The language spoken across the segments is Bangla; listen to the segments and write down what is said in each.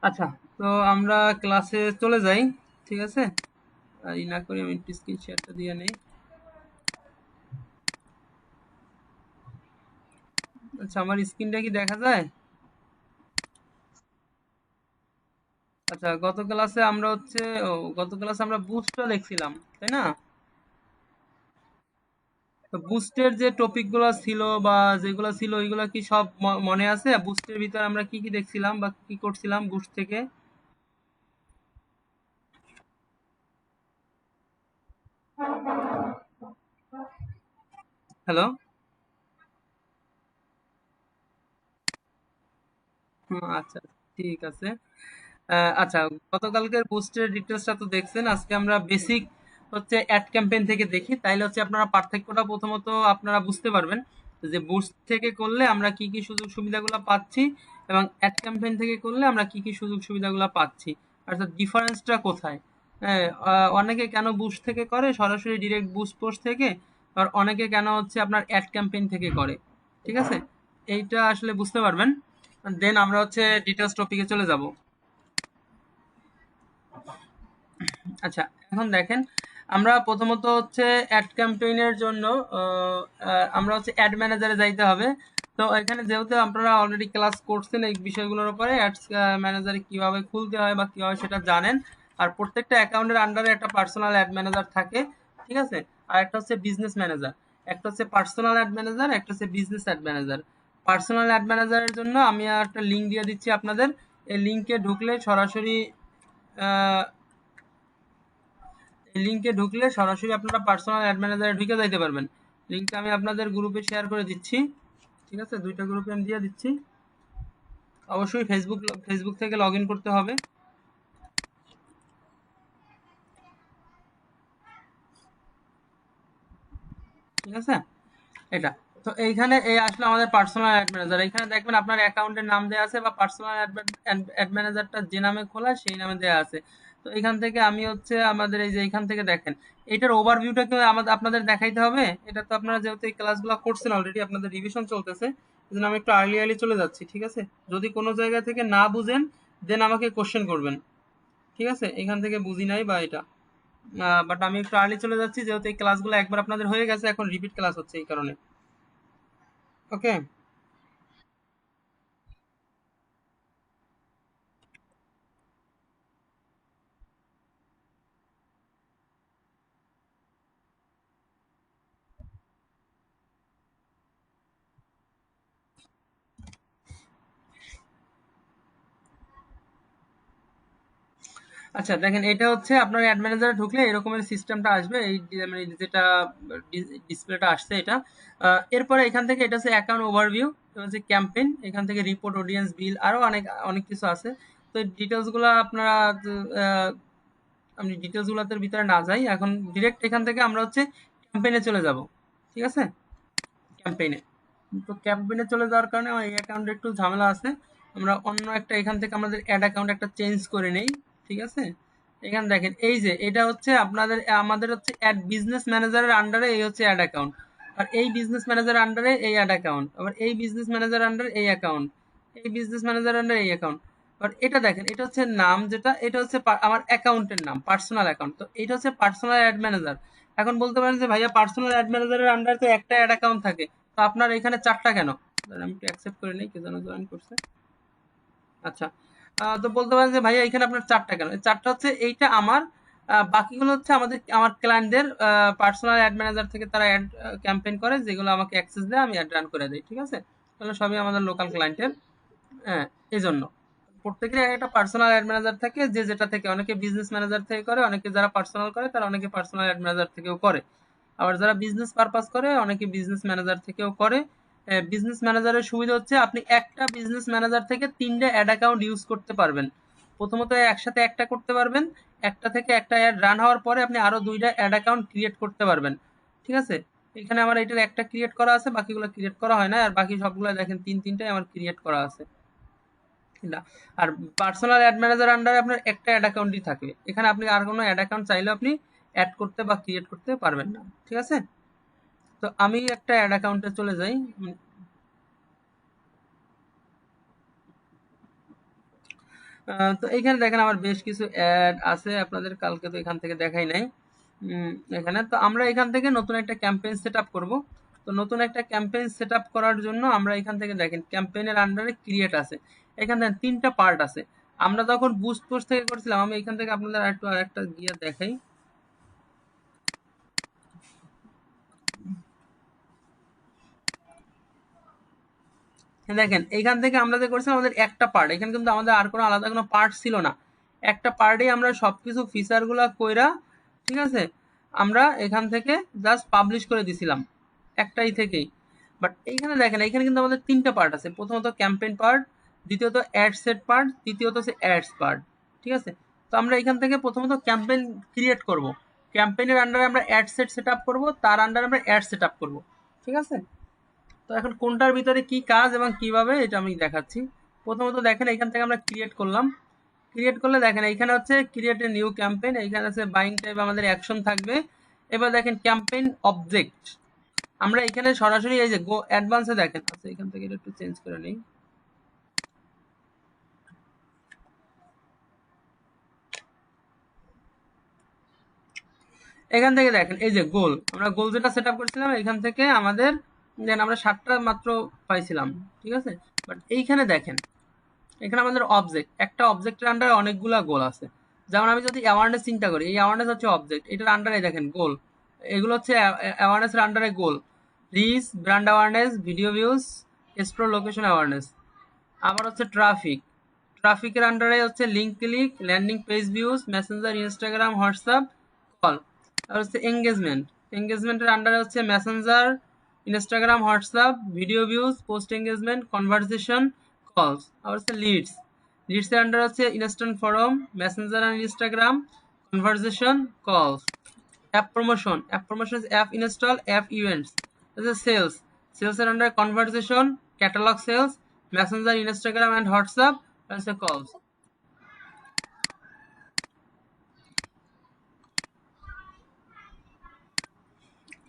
আচ্ছা, তো আমরা ক্লাসে চলে যাই। ঠিক আছে, ই না করি, আমি একটু স্ক্রিন শেয়ারটা দিয়ে নেই। আচ্ছা, আমার স্ক্রিনটা কি দেখা যায়? আচ্ছা, গত ক্লাসে আমরা হচ্ছে গত ক্লাসে আমরা বুস্টটা দেখছিলাম, তাই না? তো বুস্টের যে টপিক গুলো ছিল বা যেগুলো ছিল ওইগুলো কি সব মনে আছে? বুস্টের ভিতরে আমরা কি কি দেখছিলাম বা কি করছিলাম বুস্ট থেকে? হ্যালো। আচ্ছা, ঠিক আছে। আচ্ছা, গতকালকের পোস্টের ডিটেলসটা তো দেখছেন। আজকে আমরা বেসিক হচ্ছে অ্যাড ক্যাম্পেইন থেকে দেখি, তাইলে হচ্ছে আপনারা পার্থক্যটা প্রথমত আপনারা বুঝতে পারবেন যে বুস্ট থেকে করলে আমরা কি কি সুযোগ সুবিধাগুলো পাচ্ছি এবং অ্যাড ক্যাম্পেইন থেকে করলে আমরা কি কি সুযোগ সুবিধাগুলো পাচ্ছি, অর্থাৎ ডিফারেন্সটা কোথায়। হ্যাঁ, অনেকে কেন বুস্ট থেকে করে সরাসরি ডিরেক্ট বুস্ট পোস্ট থেকে, আর অনেকে কেন হচ্ছে আপনার অ্যাড ক্যাম্পেইন থেকে করে। ঠিক আছে, এইটা আসলে বুঝতে পারবেন। দেন আমরা হচ্ছে ডিটেলস টপিকে চলে যাব। আচ্ছা, এখন দেখেন, আমরা প্রথমত হচ্ছে অ্যাড ক্যাম্পেইনের জন্য আমরা হচ্ছে অ্যাড ম্যানেজারে যাইতে হবে। তো এখানে যেহেতু আপনারা অলরেডি ক্লাস করছেন এই বিষয়গুলোর উপরে, অ্যাডস ম্যানেজারে কিভাবে খুলতে হয় বা কিভাবে সেটা জানেন। আর প্রত্যেকটা অ্যাকাউন্টের আন্ডারে একটা পার্সোনাল অ্যাড ম্যানেজার থাকে। ঠিক আছে, আর একটা হচ্ছে বিজনেস ম্যানেজার। একটা হচ্ছে পার্সোনাল অ্যাড ম্যানেজার, একটা হচ্ছে business ad manager. Personal ad ম্যানেজারের জন্য আমি একটা লিঙ্ক দিয়ে দিচ্ছি আপনাদের। এই লিঙ্কে ঢুকলে সরাসরি লিংকে ঢুকলে সরাসরি আপনারা পার্সোনাল অ্যাড ম্যানেজারে ঢুকে যাইতে পারবেন। লিংকটা আমি আপনাদের গ্রুপে শেয়ার করে দিচ্ছি। ঠিক আছে, দুইটা গ্রুপে আমি দিয়ে দিচ্ছি। অবশ্যই ফেসবুক থেকে লগ ইন করতে হবে। ঠিক আছে, এটা। তো এইখানে এই আসলে আমাদের পার্সোনাল অ্যাড ম্যানেজার। এখানে দেখবেন আপনার অ্যাকাউন্টের নাম দেওয়া আছে বা পার্সোনাল অ্যাড ম্যানেজারটা যে নামে খোলা সেই নামে দেওয়া আছে। তো এখান থেকে আমি হচ্ছে আমাদের এই যে এখান থেকে দেখেন, এটার ওভারভিউটা কি আমাদের আপনাদের দেখাইতে হবে? এটা তো আপনারা যেহেতু এই ক্লাসগুলো করছেন অলরেডি, আপনাদের রিভিশন চলতেছে, এই জন্য আমি একটু আর্লি আর্লি চলে যাচ্ছি। ঠিক আছে, যদি কোনো জায়গা থেকে না বুঝেন দেন আমাকে কোশ্চেন করবেন। ঠিক আছে, এখান থেকে বুঝি নাই বা এটা, বাট আমি একটু আর্লি চলে যাচ্ছি যেহেতু এই ক্লাসগুলো একবার আপনাদের হয়ে গেছে, এখন রিপিট ক্লাস হচ্ছে এই কারণে। ওকে। আচ্ছা, দেখেন, এটা হচ্ছে আপনার অ্যাড ম্যানেজারে ঢুকলে এরকমের সিস্টেমটা আসবে। এই মানে যেটা ডিসপ্লেটা আসছে এটা। এরপরে এখান থেকে এটা হচ্ছে অ্যাকাউন্ট ওভারভিউ, এটা হচ্ছে ক্যাম্পেইন, এখান থেকে রিপোর্ট, অডিয়েন্স, বিল, আরো অনেক অনেক কিছু আছে। তো ডিটেলস গুলো আপনারা আহ, আমি ডিটেলস গুলোতে ভিতরে না যাই, এখন ডিরেক্ট এখান থেকে আমরা হচ্ছে ক্যাম্পেইনে চলে যাব। ঠিক আছে, ক্যাম্পেইনে। তো ক্যাম্পেইনে চলে যাওয়ার কারণে আমার এই অ্যাকাউন্টে একটু ঝামেলা আছে। আমরা অন্য একটা এখান থেকে আমাদের অ্যাড অ্যাকাউন্ট একটা চেঞ্জ করে নেই। ঠিক আছে, এখানে দেখেন এই যে এটা হচ্ছে আপনাদের আমাদের হচ্ছে অ্যাড বিজনেস ম্যানেজারের আন্ডারে এই হচ্ছে অ্যাড অ্যাকাউন্ট। আর এই বিজনেস ম্যানেজার আন্ডারে এই অ্যাড অ্যাকাউন্ট, আবার এই বিজনেস ম্যানেজার আন্ডারে এই অ্যাকাউন্ট, এই বিজনেস ম্যানেজার আন্ডারে এই অ্যাকাউন্ট। বাট এটা দেখেন, এটা হচ্ছে নাম, যেটা এটা হচ্ছে আমার অ্যাকাউন্টের নাম, পার্সোনাল অ্যাকাউন্ট। তো এটা হচ্ছে পার্সোনাল অ্যাড ম্যানেজার। এখন বলতে পারেন যে ভাইয়া পার্সোনাল অ্যাড ম্যানেজারের আন্ডারে তো একটা অ্যাড অ্যাকাউন্ট থাকে, তো আপনার এখানে চারটা কেন? দাঁড়ান, আমি একটু অ্যাকসেপ্ট করে নিই, কে যেন জয়েন করছে। আচ্ছা, তো বলতে পারেন যে ভাইয়া এখানে আপনার চারটা কেন? এই চারটা হচ্ছে এইটা আমার, বাকিগুলো হচ্ছে আমার ক্লায়েন্টদের পার্সোনাল অ্যাড ম্যানেজার থেকে তারা অ্যাড ক্যাম্পেইন করে, যেগুলো আমাকে অ্যাক্সেস দেয়, আমি অ্যাড রান করে দিই। ঠিক আছে, তাহলে সবই আমাদের লোকাল ক্লায়েন্টের। হ্যাঁ, এই জন্য প্রত্যেকের একটা পার্সোনাল অ্যাড ম্যানেজার থাকে, যে যেটা থেকে অনেকে বিজনেস ম্যানেজার থেকে করে, অনেকে যারা পার্সোনাল করে তারা অনেকে পার্সোনাল অ্যাড ম্যানেজার থেকেও করে। আবার যারা বিজনেস পারপাস করে অনেকে বিজনেস ম্যানেজার থেকেও করে। বিজনেস ম্যানেজারের সুবিধা হচ্ছে আপনি একটা বিজনেস ম্যানেজার থেকে তিনটে অ্যাড অ্যাকাউন্ট ইউজ করতে পারবেন। প্রথমত একসাথে একটা করতে পারবেন, একটা থেকে একটা অ্যাড রান হওয়ার পরে আপনি আরো দুইটা অ্যাড অ্যাকাউন্ট ক্রিয়েট করতে পারবেন। ঠিক আছে, এখানে আমার এটার একটা ক্রিয়েট করা আছে, বাকিগুলো ক্রিয়েট করা হয় না, আর বাকি সবগুলো দেখেন তিন তিনটাই আমার ক্রিয়েট করা আছে। না, আর পার্সোনাল অ্যাড ম্যানেজার আন্ডারে আপনার একটা অ্যাড অ্যাকাউন্টই থাকবে, এখানে আপনি আর কোনো অ্যাড অ্যাকাউন্ট চাইলে আপনি অ্যাড করতে বা ক্রিয়েট করতে পারবেন না। ঠিক আছে, তো আমি একটা অ্যাড অ্যাকাউন্টে চলে যাই। তো এইখানে দেখেন আমার বেশ কিছু অ্যাড আছে আপনাদের, কালকে তো এখান থেকে দেখাই নাই। এখানে তো আমরা এখান থেকে নতুন একটা ক্যাম্পেইন সেট আপ করবো। তো নতুন একটা ক্যাম্পেইন সেট আপ করার জন্য আমরা এখান থেকে দেখেন ক্যাম্পেইনের আন্ডারে ক্রিয়েট আছে, এখানে 3টা পার্ট আছে। আমরা তখন বুস্ট পোস্ট থেকে করছিলাম, আমি এখান থেকে আপনাদের আরেকটা গিয়ে দেখাই। দেখেন এইখান থেকে আমরা যে করছিলাম আমাদের একটা পার্ট, এখানে কিন্তু আমাদের আর কোনো আলাদা কোনো পার্ট ছিল না, একটা পার্টেই আমরা সবকিছু ফিচার গুলা কইরা, ঠিক আছে, আমরা এখান থেকে জাস্ট পাবলিশ করে দিছিলাম একটাই থেকেই। বাট এইখানে দেখেন এইখানে কিন্তু আমাদের 3টা পার্ট আছে, প্রথমত ক্যাম্পেইন পার্ট, দ্বিতীয়ত অ্যাড সেট পার্ট, তৃতীয়ত হচ্ছে অ্যাডস পার্ট, ঠিক আছে। তো আমরা এখান থেকে প্রথমত ক্যাম্পেইন ক্রিয়েট করব, ক্যাম্পেইনের আন্ডারে আমরা অ্যাড সেট সেট আপ করবো, তার আন্ডারে আমরা অ্যাড সেট আপ করবো, ঠিক আছে। তো এখন কোনটার ভিতরে কি কাজ এবং কিভাবে এটা আমি দেখাচ্ছি। প্রথমত দেখেন এখান থেকে আমরা ক্রিয়েট করলাম, ক্রিয়েট করলে দেখেন এইখানে হচ্ছে ক্রিয়েট এ নিউ ক্যাম্পেইন, এইখানে আছে বাইং টাইপ আমাদের অ্যাকশন থাকবে। এবার দেখেন ক্যাম্পেইন অবজেক্ট, আমরা এখানে সরাসরি এই যে গো অ্যাডভান্সে দেখেন, আচ্ছা এখান থেকে এটা একটু চেঞ্জ করে নেই। এখান থেকে দেখেন এই যে গোল, আমরা গোল যেটা সেট আপ করছিলাম এখান থেকে আমাদের দেন আমরা 7টা মাত্র পাইছিলাম, ঠিক আছে। বাট এইখানে দেখেন এখানে আমাদের অবজেক্ট, একটা অবজেক্টের আন্ডারে অনেকগুলা গোল আছে। যেমন আমি যদি অ্যাওয়ারনেস চিন্তা করি, এই অ্যাওয়ারনেস হচ্ছে অবজেক্ট, এটার আন্ডারে দেখেন গোল, এগুলো হচ্ছে অ্যাওয়ারনেসের আন্ডারে goal, reach, brand awareness, video views, store location awareness. আবার হচ্ছে ট্রাফিক, ট্রাফিকের আন্ডারে হচ্ছে link click, landing page views, Messenger, Instagram, WhatsApp, call. আর হচ্ছে এঙ্গেজমেন্ট, এঙ্গেজমেন্টের আন্ডারে হচ্ছে Messenger, Instagram, WhatsApp, video views, post engagement, conversation, calls. আর হচ্ছে লিডস, লিডসের আন্ডারে হচ্ছে ইনস্ট্যান্ট ফরম, মেসেঞ্জার আর Instagram, conversation, calls. App promotion, app promotion app install, app events. Sales, সেলসের আন্ডারে conversation, catalogue sales, Messenger, Instagram and WhatsApp, হচ্ছে কলস।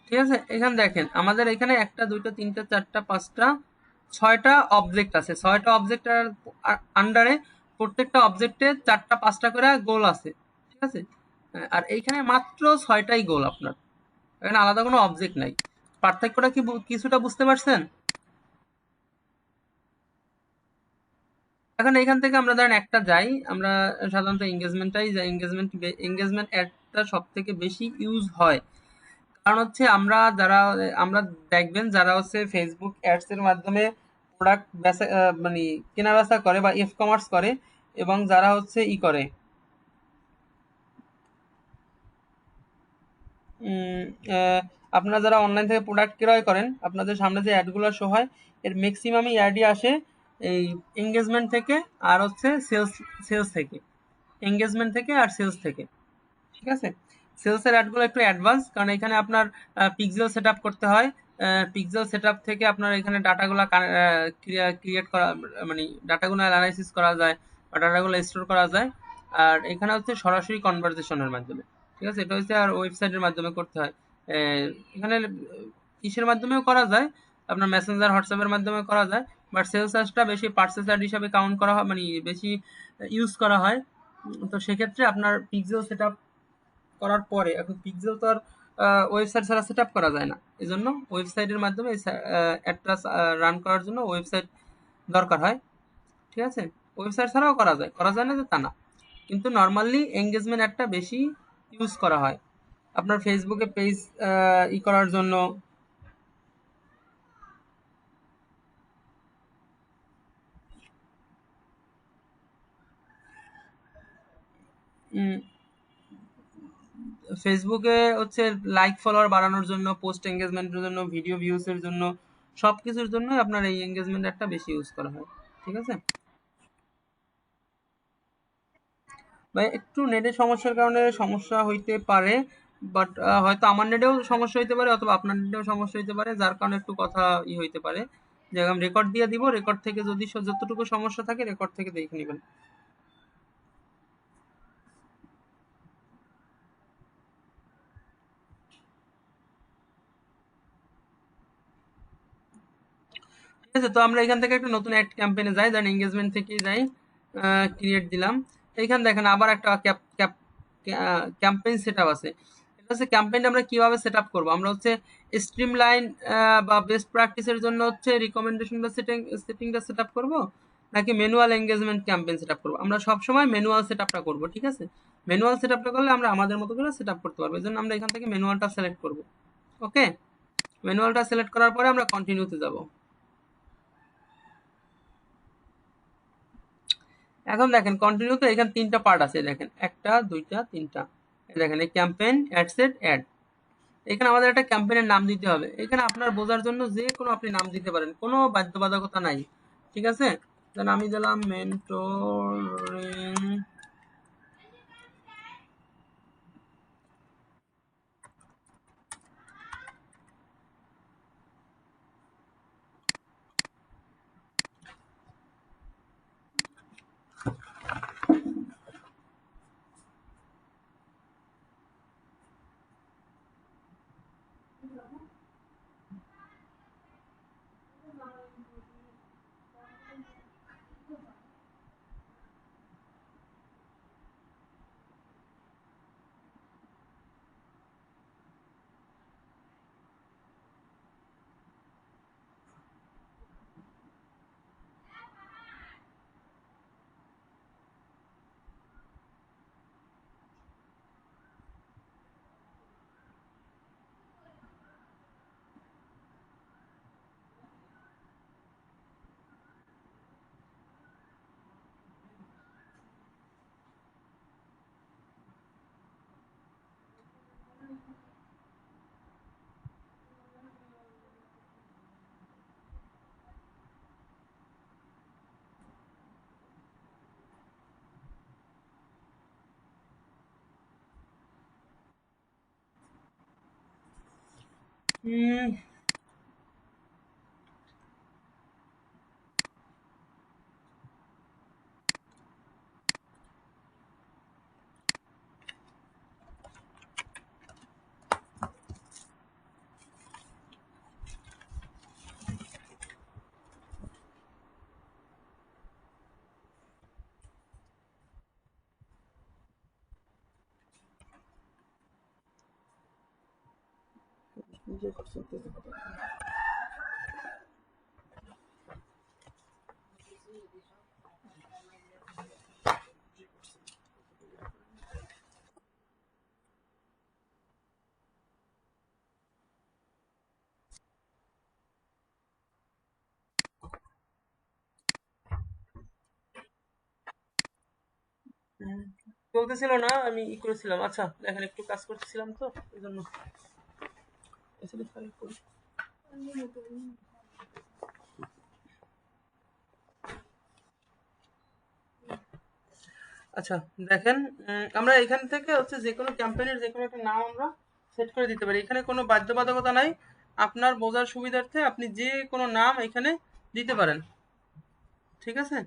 ঠিক আছে, এখানে দেখেন আমাদের এখানে একটা দুইটা তিনটা চারটা পাঁচটা 6টা অবজেক্ট আছে, 6টা অবজেক্টের আন্ডারে প্রত্যেকটা অবজেক্টে 4টা 5টা করে গোল আছে, ঠিক আছে। আর এইখানে মাত্র 6টাই গোল আপনার, এখানে আলাদা কোনো অবজেক্ট নাই। পার্থক্যটা কি কিছুটা বুঝতে পারছেন? এখন এখান থেকে আমরা ধরেন একটা যাই, আমরা সাধারণত এঙ্গেজমেন্টটাই যাই, এঙ্গেজমেন্ট অ্যাডটা সব থেকে বেশি ইউজ হয়। কারণ হচ্ছে আমরা দেখবেন যারা হচ্ছে ফেসবুক অ্যাডস এর মাধ্যমে প্রোডাক্ট বেচা মানে কেনা বেচা করে বা ই কমার্স করে, এবং যারা হচ্ছে ই করে উম, আহ, আপনারা যারা অনলাইন থেকে প্রোডাক্ট ক্রয় করেন, আপনাদের সামনে যে অ্যাডগুলো শো হয় এর ম্যাক্সিমামই অ্যাডই আসে এই এঙ্গেজমেন্ট থেকে আর হচ্ছে সেলস, সেলস থেকে, এঙ্গেজমেন্ট থেকে আর সেলস থেকে, ঠিক আছে। সেলসের অ্যাডগুলো একটু অ্যাডভান্স, কারণ এখানে আপনার পিক্সেল সেট আপ করতে হয়, পিক্সেল সেট আপ থেকে আপনার এখানে ডাটাগুলো ক্রিয়েট করা, মানে ডাটাগুলো অ্যানালাইসিস করা যায় বা ডাটাগুলো স্টোর করা যায়। আর এখানে হচ্ছে সরাসরি কনভারসেশনের মাধ্যমে, ঠিক আছে, এটা হচ্ছে আর ওয়েবসাইটের মাধ্যমে করতে হয়। এখানে কিসের মাধ্যমেও করা যায়, আপনার মেসেঞ্জার, হোয়াটসঅ্যাপের মাধ্যমে করা যায়। বাট সেলস অ্যাডটা বেশি পার্সেস অ্যাড হিসাবে কাউন্ট করা হয়, মানে বেশি ইউজ করা হয়। তো সেক্ষেত্রে আপনার পিক্সেল সেট আপ করার পরে, এখন পিক্সেল তো আর ওয়েবসাইট ছাড়া সেট আপ করা যায় না, এই জন্য ওয়েবসাইটের মাধ্যমে অ্যাডটা রান করার জন্য ওয়েবসাইট দরকার হয়, ঠিক আছে। ওয়েবসাইট ছাড়াও করা যায় না যে তা না, কিন্তু নর্মালি এঙ্গেজমেন্ট অ্যাডটা বেশি ইউজ করা হয় আপনার ফেসবুকে পেজ ই করার জন্য। ফেসবুকে হচ্ছে লাইক ফলোয়ার বাড়ানোর জন্য, পোস্ট এঙ্গেজমেন্টের জন্য, ভিডিও ভিউসের জন্য, সব কিছুর জন্যই আপনার এই এঙ্গেজমেন্ট অ্যাডটা বেশি ইউজ করা হয়, ঠিক আছে। ভাই একটু নেটের সমস্যার কারণে সমস্যা হইতে পারে, বাট হয়তো আমার নেটেও সমস্যা হইতে পারে অথবা আপনার নেটেও সমস্যা হইতে পারে, যার কারণে একটু কথা হইতে পারে। যে আমি রেকর্ড দিয়ে দিব, রেকর্ড থেকে যদি যতটুকু সমস্যা থাকে রেকর্ড থেকে দেখে নেবেন। ঠিক আছে, তো আমরা এখান থেকে একটা নতুন অ্যাড ক্যাম্পেইনে যাই, দেন এঙ্গেজমেন্ট থেকে যাই। ক্রিয়েট দিলাম। এইখানে দেখেন আবার একটা ক্যাম্পেইন সেটআপ আছে। এটা হচ্ছে ক্যাম্পেইন আমরা কিভাবে সেটআপ করব, আমরা হচ্ছে স্ট্রিমলাইন বা বেস্ট প্র্যাকটিসের জন্য হচ্ছে রিকমেন্ডেশন বা সেটিংটা সেটআপ করব, নাকি ম্যানুয়াল এঙ্গেজমেন্ট ক্যাম্পেইন সেটআপ করব। আমরা সবসময় ম্যানুয়াল সেটআপটা করব, ঠিক আছে। ম্যানুয়াল সেটআপটা করলে আমরা আমাদের মতো করে সেটআপ করতে পারবো, এই জন্য আমরা এখান থেকে ম্যানুয়ালটা সিলেক্ট করব। ওকে, ম্যানুয়ালটা সিলেক্ট করার পরে আমরা কন্টিনিউতে যাব। এখন দেখেন কন্টিনিউতে এখানে তিনটা পার্ট আছে, দেখেন একটা দুইটা তিনটা। দেখেন এই ক্যাম্পেইন অ্যাড সেট অ্যাড, এখানে আমাদের একটা ক্যাম্পেইনের নাম দিতে হবে। এখানে আপনার বোঝার জন্য যে কোনো আপনি নাম দিতে পারেন, কোনো বাধ্যবাধকতা নাই, ঠিক আছে। দেন আমি দিলাম মেন্টরিং। চলতেছিল না, আমি ই করেছিলাম। আচ্ছা দেখেন একটু কাজ করতেছিলাম তো এই জন্য। আচ্ছা দেখেন, আমরা এখান থেকে হচ্ছে যে কোনো ক্যাম্পেইনের যে কোনো একটা নাম আমরা সেট করে দিতে পারি, এখানে কোনো বাধ্যবাধকতা নাই। আপনার বোঝার সুবিধার্থে আপনি যে কোনো নাম এখানে দিতে পারেন, ঠিক আছে।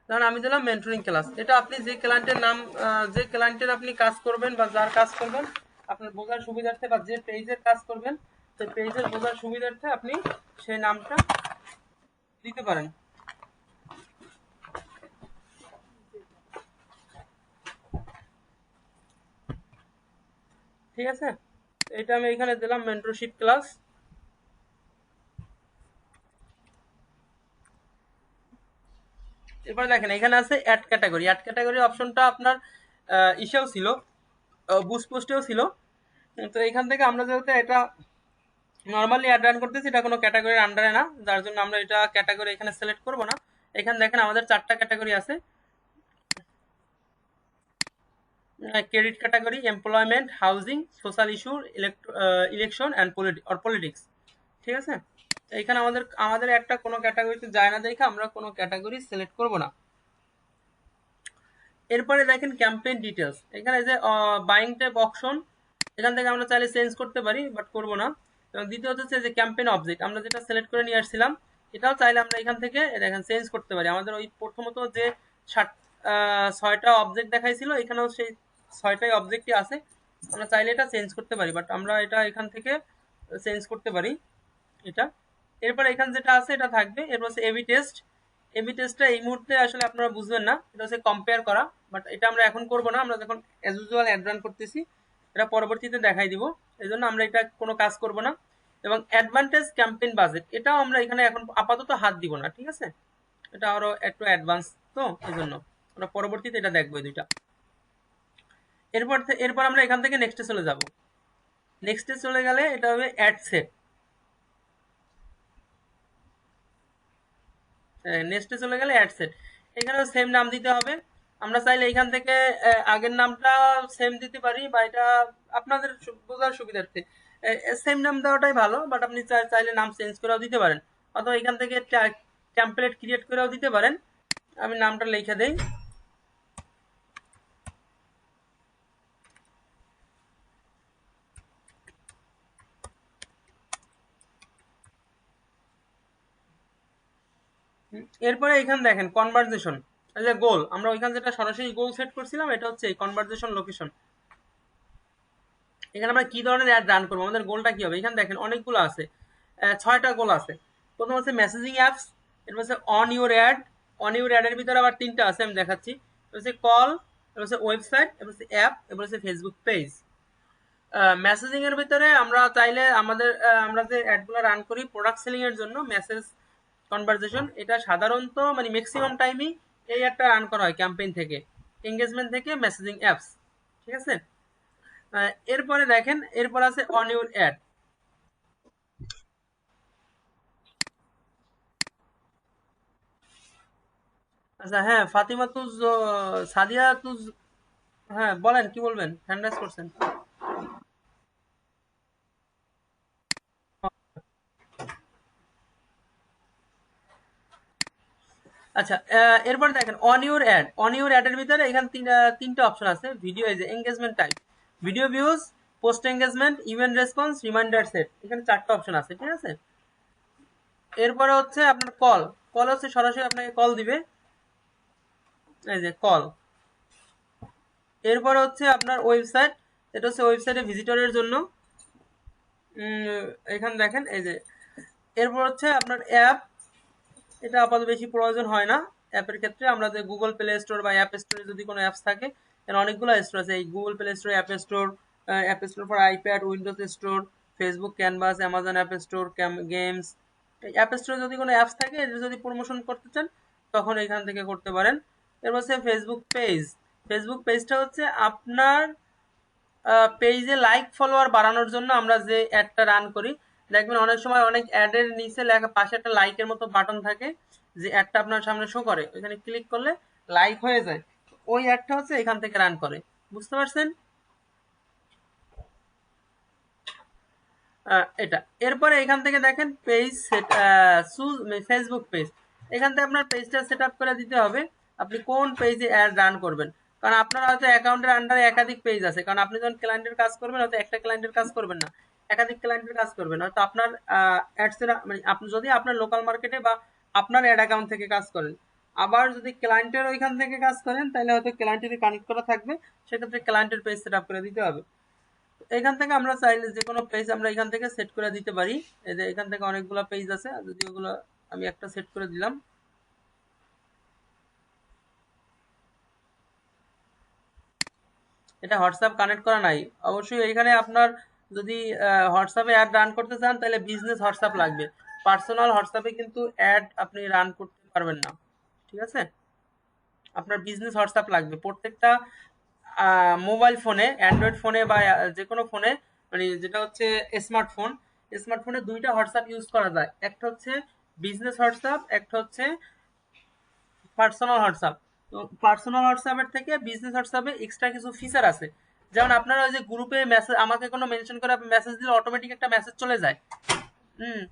ধরেন আমি দিলাম মেন্টরিং ক্লাস, এটা আপনি যে ক্লায়েন্টের নাম, যে ক্লায়েন্টের আপনি কাজ করবেন বা যার কাজ করবেন আপনার বোঝার সুবিধার্থে, বা যে পেজের কাজ করবেন সেই পেজের বোঝার সুবিধার্থে আপনি সেই নামটা দিতে পারেন। ঠিক আছে, এটা আমি এখানে দিলাম মেন্টরশিপ ক্লাস। এরপরে দেখেন এখানে আছে অ্যাড ক্যাটাগরি। অ্যাড ক্যাটাগরি অপশনটা আপনার ইসেও ছিল, বুস্ট পোস্টেও ছিল। তো এখান থেকে আমরা যেহেতু এটা নর্মালি অ্যাড রান করতেছি, এটা কোনো ক্যাটাগরির আন্ডারে না, যার জন্য আমরা এটা ক্যাটাগরি এখানে সিলেক্ট করব না। এখানে দেখেন আমাদের 4টা ক্যাটাগরি আছে, credit category, employment, housing, social issue, election and politics, ঠিক আছে। এখানে আমাদের আমাদের একটা কোনো ক্যাটাগরিতে যায় না দেখে আমরা কোনো ক্যাটাগরি সিলেক্ট করব না। এরপরে দেখেন ক্যাম্পেইন ডিটেলস, এখানে যে বাইং টাইপ অপশন, এখান থেকে আমরা চাইলে চেঞ্জ করতে পারি বাট করব না। এবং দ্বিতীয়ত হচ্ছে যে ক্যাম্পেইন অবজেক্ট, আমরা যেটা সিলেক্ট করে নিয়ে আসছিলাম এটাও চাইলে আমরা এখান থেকে দেখেন চেঞ্জ করতে পারি। আমাদের ওই প্রথমত যে 6টা অবজেক্ট দেখাইছিল, এখানেও সেই 6টাই অবজেক্টই আছে, আমরা চাইলে এটা চেঞ্জ করতে পারি, বাট আমরা এটা এখান থেকে চেঞ্জ করতে পারি এটা। এরপর এখানে যেটা আছে এটা থাকবে। এরপর হচ্ছে এবি টেস্ট, এবি টেস্টটা এই মুহূর্তে আসলে আপনারা বুঝবেন না, এটা হচ্ছে কম্পেয়ার করা, বাট এটা আমরা এখন করব না, আমরা যখন অ্যাজ ইউজুয়াল অ্যাড রান করতেছি এটা পরবর্তীতে দেখাই দিব, এই জন্য আমরা এটা কোনো কাজ করব না। এবং অ্যাডভান্টেজ ক্যাম্পেইন বাজেট, এটাও আমরা এখানে এখন আপাতত হাত দিব না, ঠিক আছে, এটা আরো একটু অ্যাডভান্স, তো এই জন্য আমরা পরবর্তীতে এটা দেখবো এই দুইটা। এরপর আমরা এখান থেকে নেক্সটে চলে যাব। নেক্সটে চলে গেলে এটা হবে অ্যাড সেট। নেক্সটে চলে গেলে অ্যাড সেট, এখানেও সেম নাম দিতে হবে। আমরা চাইলে এখান থেকে আগের নামটা সেম দিতে পারি, বা এটা আপনাদের বোঝার সুবিধার্থে সেম নাম দেওয়াটাই ভালো, বাট আপনি চাইলে নাম চেঞ্জ করেও দিতে পারেন, অথবা এখান থেকে টেমপ্লেট ক্রিয়েট করেও দিতে পারেন। আমি নামটা লিখে দেই। এরপরে এখানে দেখেন কনভারসেশন, এই যে গোল, আমরা ওইখানে যেটা সরাসরি গোল সেট করছিলাম, এটা হচ্ছে এই কনভারসেশন লোকেশন। এখানে আমরা কি ধরনের অ্যাড রান করবো, আমাদের গোলটা কি হবে, এখানে দেখেন অনেকগুলো আছে, 6টা গোল আছে। প্রথম হচ্ছে মেসেজিং অ্যাপস, এটা হচ্ছে on your ad, on your অ্যাডের ভিতরে আবার 3টা আছে, আমি দেখাচ্ছি। এটা হচ্ছে কল, এটা হচ্ছে ওয়েবসাইট, এটা হচ্ছে অ্যাপ, এটা হচ্ছে ফেসবুক পেজ। মেসেজিং এর ভিতরে আমরা চাইলে আমাদের আমরা যে অ্যাডগুলো রান করি প্রোডাক্ট সেলিং এর জন্য, মেসেজ কনভারসেশন, এটা সাধারণত মানে ম্যাক্সিমাম টাইমই এই অ্যাডটা রান করা হয় ক্যাম্পেইন থেকে, এঙ্গেজমেন্ট থেকে মেসেজিং অ্যাপস, ঠিক আছে। এরপরে দেখেন, এরপর আছে অন ইউর অ্যাড। আচ্ছা হ্যাঁ, ফাতিমা তুজ, সাদিয়া তুজ, হ্যাঁ বলেন কি বলবেন, হ্যান্ড রাইজ করছেন। আচ্ছা, এরপর দেখেন on your ad, on your add এর ভিতরে এখানে তিনটা অপশন আছে, ভিডিও, এই যে engagement type, video views, post engagement, event response, reminder set, এখানে 4টা অপশন আছে, ঠিক আছে। এরপরে হচ্ছে আপনার কল, কল হচ্ছে সরাসরি আপনাকে কল দিবে, এই যে কল। এরপরে হচ্ছে আপনার ওয়েবসাইট, এটা হচ্ছে ওয়েবসাইটে ভিজিটরের জন্য, এখানে দেখেন এই যে। এরপর হচ্ছে আপনার অ্যাপ, এটা আপাতত বেশি প্রয়োজন হয় না অ্যাপের ক্ষেত্রে, আমরা যে গুগল প্লে স্টোর বা অ্যাপ স্টোরে যদি কোনো অ্যাপস থাকে, এর অনেকগুলো স্টোর আছে, এই Google play store, app store for iPad, Windows store, Facebook canvas, Amazon app store, games, app স্টোরে যদি কোনো অ্যাপস থাকে, এটা যদি প্রমোশন করতে চান তখন এখান থেকে করতে পারেন। এরপর হচ্ছে ফেসবুক পেজ, ফেসবুক পেজটা হচ্ছে আপনার পেজে লাইক ফলোয়ার বাড়ানোর জন্য আমরা যে অ্যাডটা রান করি, দেখবেন অনেক সময় অনেক অ্যাডের নিচে লেখা পাশে একটা লাইকের মতো বাটন থাকে, যে অ্যাডটা আপনার সামনে শো করে, ওইখানে ক্লিক করলে লাইক হয়ে যায়, ওই অ্যাডটা হচ্ছে এখান থেকে রান করে, বুঝতে পারছেন। এটা এরপরে এখান থেকে দেখেন পেজ সেট, ফেসবুক পেজ, এখান থেকে আপনার পেজটা সেট আপ করে দিতে হবে, আপনি কোন পেজে অ্যাড রান করবেন, কারণ আপনার হয়তো অ্যাকাউন্টের আন্ডারে একাধিক পেজ আছে, কারণ আপনি যখন ক্লায়েন্টের কাজ করবেন হয়তো একটা ক্লায়েন্টের কাজ করবেন না, একাধিক ক্লায়েন্টের কাজ করবেন, হয়তো আপনার অ্যাডসের মানে আপনি যদি আপনার লোকাল মার্কেটে বা আপনার অ্যাড অ্যাকাউন্ট থেকে কাজ করেন, আবার যদি ক্লায়েন্টের ওইখান থেকে কাজ করেন তাহলে হয়তো ক্লায়েন্টের কানেক্ট করা থাকবে, সেক্ষেত্রে ক্লায়েন্টের পেজ সেট আপ করে দিতে হবে। এখান থেকে আমরা চাইলে যে কোনো পেজ আমরা এখান থেকে সেট করে দিতে পারি, এই যে এখান থেকে অনেকগুলো পেজ আছে, যদি ওগুলো আমি একটা সেট করে দিলাম। এটা হোয়াটসঅ্যাপ কানেক্ট করা নাই, অবশ্যই এখানে আপনার যদি হোয়াটসঅ্যাপে অ্যাড রান করতে চান তাহলে বিজনেস হোয়াটসঅ্যাপ লাগবে, পার্সোনাল হোয়াটসঅ্যাপে কিন্তু অ্যাড আপনি রান করতে পারবেন না, ঠিক আছে, আপনার বিজনেস হোয়াটসঅ্যাপ লাগবে প্রত্যেকটা মোবাইল ফোনে, অ্যান্ড্রয়েড ফোনে বা যে কোনো ফোনে, মানে যেটা হচ্ছে স্মার্টফোন, স্মার্টফোনে 2টা হোয়াটসঅ্যাপ ইউজ করা যায়, একটা হচ্ছে বিজনেস হোয়াটসঅ্যাপ, একটা হচ্ছে পার্সোনাল হোয়াটসঅ্যাপ। তো পার্সোনাল হোয়াটসঅ্যাপের থেকে বিজনেস হোয়াটসঅ্যাপে এক্সট্রা কিছু ফিচার আছে, যেমন আপনারা ওই যে গ্রুপে মেসেজ আমাকে কোনো মেনশন করে মেসেজ দিলে অটোমেটিক একটা মেসেজ চলে যায়।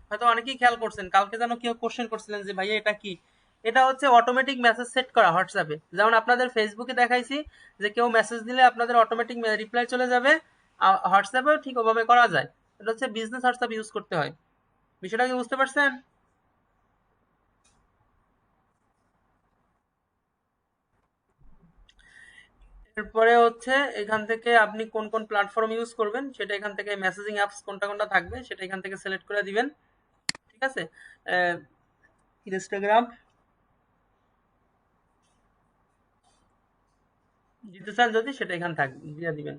হয়তো অনেকেই খেয়াল করছেন, কালকে যেন কেউ কোশ্চেন করছিলেন যে ভাইয়া এটা কি, এটা হচ্ছে অটোমেটিক মেসেজ সেট করা হোয়াটসঅ্যাপে, যেমন আপনাদের ফেসবুকে দেখাইছি যে কেউ মেসেজ দিলে আপনাদের অটোমেটিক রিপ্লাই চলে যাবে, হোয়াটসঅ্যাপেও ঠিক ওভাবে করা যায়, এটা হচ্ছে বিজনেস হোয়াটসঅ্যাপ ইউজ করতে হয়, বিষয়টা কি বুঝতে পারছেন। এরপরে হচ্ছে এখান থেকে আপনি কোন কোন প্ল্যাটফর্ম ইউজ করবেন সেটা এখান থেকে, মেসেজিং অ্যাপস কোনটা কোনটা থাকবে সেটা এখান থেকে সিলেক্ট করে দিবেন, ঠিক আছে। ইনস্টাগ্রাম, দিতে চান যদি সেটা এখানে থাকবে, দিয়ে দিবেন।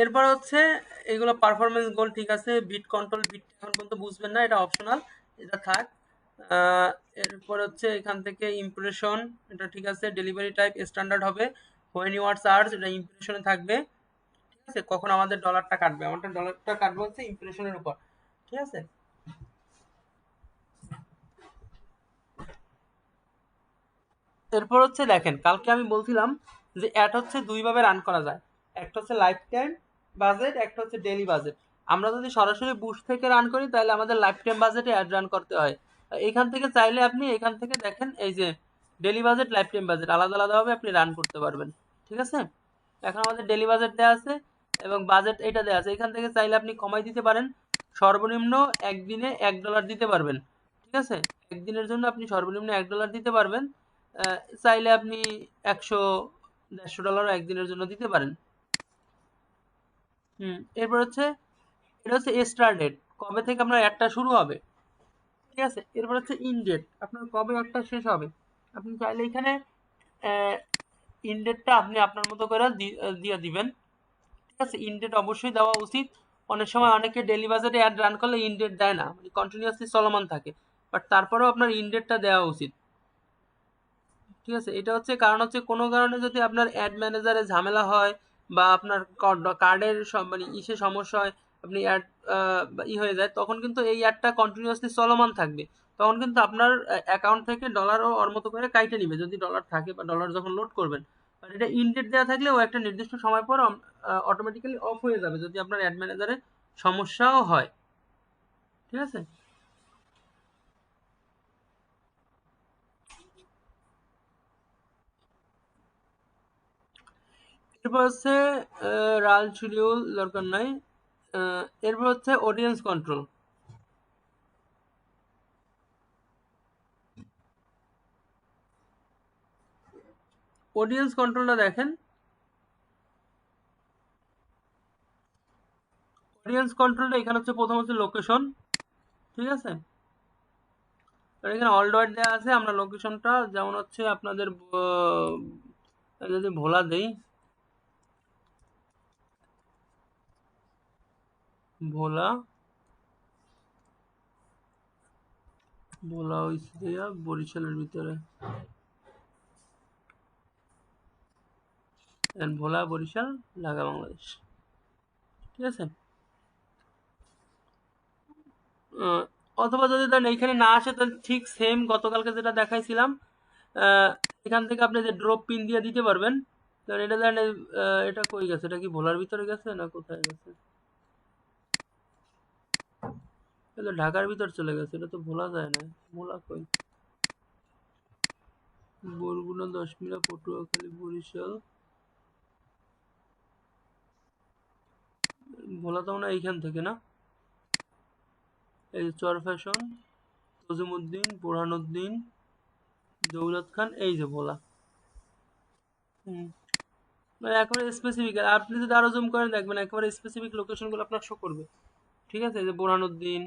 এরপর হচ্ছে এগুলো পারফরমেন্স গোল ঠিক আছে, বিট কন্ট্রোল, বিট এখন পর্যন্ত বুঝবেন না, এটা অপশনাল, এটা থাক। আহ, এরপর হচ্ছে এখান থেকে ইমপ্রেশন, এটা ঠিক আছে, ডেলিভারি টাইপ স্ট্যান্ডার্ড হবে, হোয়েন ইউ আর চার্জ, এটা ইমপ্রেশনে থাকবে, ঠিক আছে। কখন আমাদের ডলারটা কাটবে, আমাদের ডলারটা কাটবে হচ্ছে ইমপ্রেশনের উপর, ঠিক আছে। এরপর হচ্ছে দেখেন, কালকে আমি বলছিলাম যে অ্যাড হচ্ছে দুই ভাবে রান করা যায়, একটা হচ্ছে লাইফ টাইম বাজেট, একটা হচ্ছে ডেইলি বাজেট। আমরা যদি সরাসরি বুশ থেকে রান করি তাহলে আমাদের লাইফ টাইম বাজেটে অ্যাড রান করতে হয়। এখান থেকে চাইলে আপনি এখান থেকে দেখেন এই যে daily budget, life time budget আলাদা আলাদাভাবে আপনি রান করতে পারবেন, ঠিক আছে। এখন আমাদের ডেইলি বাজেট দেওয়া আছে এবং বাজেট এটা দেওয়া আছে, এখান থেকে চাইলে আপনি কমাই দিতে পারেন, সর্বনিম্ন একদিনে $1 দিতে পারবেন, ঠিক আছে। একদিনের জন্য আপনি সর্বনিম্ন $1 দিতে পারবেন। চাইলে আপনি 100-150 ডলারও একদিনের জন্য দিতে পারেন। এরপর হচ্ছে এটা হচ্ছে স্টার্ট ডেট, কবে থেকে আপনার একটা শুরু হবে, ঠিক আছে। এরপর হচ্ছে ইন ডেট, আপনার কবে একটা শেষ হবে। আপনি চাইলে এখানে ইন ডেটটা আপনি আপনার মতো করে দিয়ে দিবেন, ঠিক আছে। ইন ডেট অবশ্যই দেওয়া উচিত। অনেক সময় অনেকে ডেলি বাজেটে অ্যাড রান করলে ইন ডেট দেয় না, মানে কন্টিনিউয়াসলি চলমান থাকে, বাট তারপরেও আপনার ইন ডেটটা দেওয়া উচিত, ঠিক আছে। এটা হচ্ছে কারণ হচ্ছে কোনো কারণে যদি আপনার অ্যাড ম্যানেজারে ঝামেলা হয় বা আপনার কার্ডের মানে ইসে সমস্যা হয়, আপনি অ্যাড হয়ে যায়, তখন কিন্তু এই অ্যাডটা কন্টিনিউয়াসলি চলমান থাকবে, তখন কিন্তু আপনার অ্যাকাউন্ট থেকে ডলারও ওর মতো করে কাইটে নিবে যদি ডলার থাকে বা ডলার যখন লোড করবেন। আর এটা ইনডেট দেওয়া থাকলে ও একটা নির্দিষ্ট সময় পর অটোমেটিক্যালি অফ হয়ে যাবে যদি আপনার অ্যাড ম্যানেজারে সমস্যাও হয়, ঠিক আছে। এরপর হচ্ছে রাল শিডিউল দরকার নাই। এরপর হচ্ছে অডিয়েন্স কন্ট্রোল। অডিয়েন্স কন্ট্রোলটা দেখেন, অডিয়েন্স কন্ট্রোলটা এখানে হচ্ছে প্রথম হচ্ছে লোকেশন, ঠিক আছে। আর এখানে অল ডয়েড দেওয়া আছে, আমরা লোকেশনটা যেমন হচ্ছে আপনাদের যদি ভোলা দেই, ভোলা, ভোলা হইছে দিয়া বরিশালের ভিতরে, ভোলা বরিশাল ঢাকা বাংলাদেশ, ঠিক আছে। আহ, অথবা যদি ধরেন এইখানে না আসে তাহলে ঠিক সেম গতকালকে যেটা দেখাইছিলাম, আহ, এখান থেকে আপনি যে ড্রপ পিন দিয়ে দিতে পারবেন। ধরেন এটা ধরেন এটা কই গেছে, এটা কি ভোলার ভিতরে গেছে না কোথায় গেছে, এটা ঢাকার ভিতর চলে গেছে, এটা তো ভোলা যায় না, ভোলা কই, বরগুনা, 10 মিলা, পটুয়াখালী, বরিশাল, ভোলা তো মনে হয় এইখান থেকে না, এই যে চর ফ্যাশন, তজিমুদ্দিন, বোরহানুদ্দিন, দৌলত খান, এই যে ভোলা। হুম, মানে একেবারে স্পেসিফিক, আপনি যদি আরো জুম করেন দেখবেন একেবারে স্পেসিফিক লোকেশন গুলো আপনার শো করবে, ঠিক আছে। এই যে বোরহানুদ্দিন,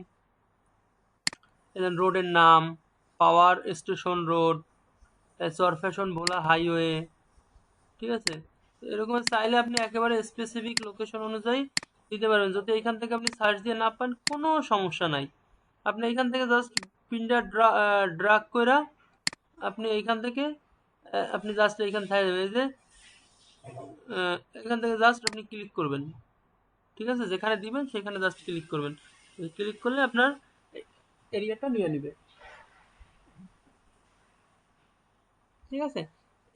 রোডের নাম, পাওয়ার স্টেশন রোড, চর ফ্যাশন, ভোলা হাইওয়ে, ঠিক আছে। তো এরকম চাইলে আপনি একেবারে স্পেসিফিক লোকেশন অনুযায়ী দিতে পারবেন, যদি এখান থেকে আপনি সার্চ দিয়ে না পান কোনো সমস্যা নাই, আপনি এখান থেকে জাস্ট পিনটা ড্রাগ করে আপনি এইখান থেকে আপনি জাস্ট এইখান থেকে এই যে এখান থেকে জাস্ট আপনি ক্লিক করবেন, ঠিক আছে, যেখানে দিবেন সেখানে জাস্ট ক্লিক করবেন, ক্লিক করলে আপনার এরিয়াটা নিয়ে নিবে, ঠিক আছে।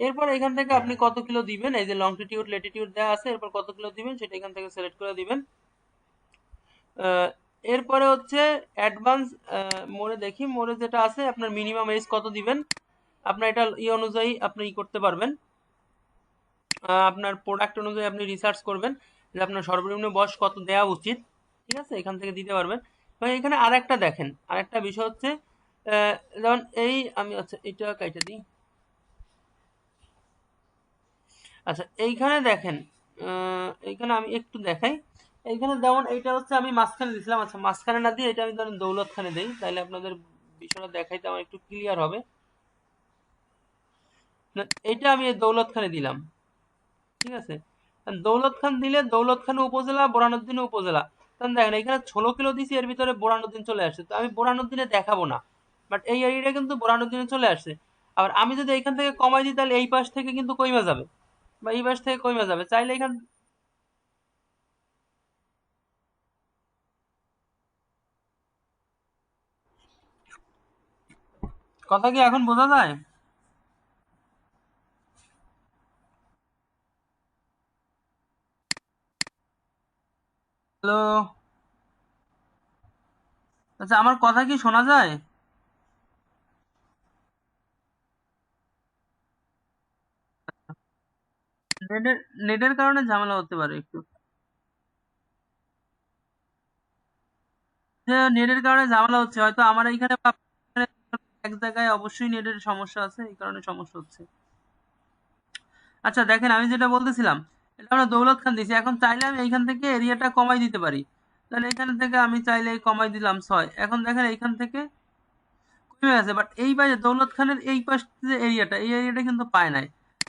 এরপর এখান থেকে আপনি কত কিলো দিবেন, এই যে লংটিটিউড ল্যাটিটিউড দেওয়া আছে, এরপর কত কিলো দিবেন সেটা এখান থেকে সিলেক্ট করে দিবেন। এরপরে হচ্ছে অ্যাডভান্স মোড়ে দেখি, মোড়ে যেটা আছে আপনার মিনিমাম এজ কত দিবেন, আপনার এটা অনুযায়ী আপনি করতে পারবেন, আপনার প্রোডাক্ট অনুযায়ী আপনি রিসার্চ করবেন যে আপনার সর্বনিম্ন বয়স কত দেওয়া উচিত, ঠিক আছে, এখান থেকে দিতে পারবেন। এবং এখানে আরেকটা দেখেন, আরেকটা বিষয় হচ্ছে যেমন এই আমি আচ্ছা এটা কাইটা দিই, আচ্ছা এইখানে দেখেন, এইখানে আমি একটু দেখাই, এইখানে যেমন এইটা হচ্ছে আমি মাঝখানে দিছিলাম, আচ্ছা মাঝখানে না দিয়ে এটা আমি ধরেন দৌলত খানে দিই, তাহলে আপনাদের বিষয়টা দেখাইতে আমার একটু ক্লিয়ার হবে। এটা আমি দৌলত খানে দিলাম, ঠিক আছে। দৌলত খান দিলে দৌলত খান উপজেলা, বোরহানউদ্দিন উপজেলা। তখন দেখেন এখানে 16 কিলো দিছি, এর ভিতরে বোরহানউদ্দিন চলে আসছে, তো আমি বোরহানউদ্দিনে দেখাবো না, বাট এই এরিয়াটা কিন্তু বোরহানউদ্দিনে চলে আসছে। আবার আমি যদি এখান থেকে কমাই দিই তাহলে এই পাশ থেকে কিন্তু কইমা যাবে, বা এই পাশ থেকে কইমা যাবে, চাইলে এখান। কথা কি এখন বোঝা যায়? হ্যালো? আচ্ছা, আমার কথা কি শোনা যায়? নেটের নেটের কারণে ঝামেলা হতে পারে একটু। যে নেটের কারণে ঝামেলা হচ্ছে, হয়তো আমার এইখানে বা আপনার এখানে এক জায়গায় অবশ্যই নেটের সমস্যা আছে, এই কারণে সমস্যা হচ্ছে। আচ্ছা দেখেন, আমি যেটা বলতেছিলাম, এটা আমরা দৌলত খান দিছি, এখন চাইলে আমি এইখান থেকে এরিয়াটা কমাই দিতে পারি। তাহলে এখান থেকে আমি চাইলে কমাই দিলাম 6। এখন দেখেন এইখান থেকে কমে গেছে, বাট এই পাশে দৌলত খানের এই পাশ যে এরিয়াটা, এই এরিয়াটা কিন্তু পায় নাই।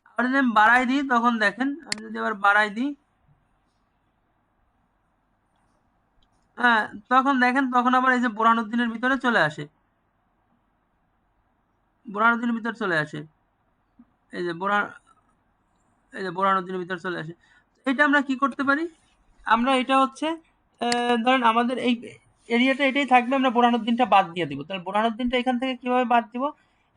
আবার যদি আমি বাড়াই দিই, তখন দেখেন আমি যদি আবার বাড়াই দিই, হ্যাঁ, তখন দেখেন তখন আবার এই যে বোরহানউদ্দিনের ভিতরে চলে আসে, বোরহানউদ্দিনের ভিতরে চলে আসে, এই যে এই যে বোরহানউদ্দিনের ভিতরে চলে আসে। এটা আমরা কি করতে পারি, আমরা এটা হচ্ছে ধরেন আমাদের এই এরিয়াটা এটাই থাকবে, আমরা বোরহানউদ্দিনটা বাদ দিয়ে দিব। তাহলে বোরহানউদ্দিনটা এখান থেকে কিভাবে বাদ দিব,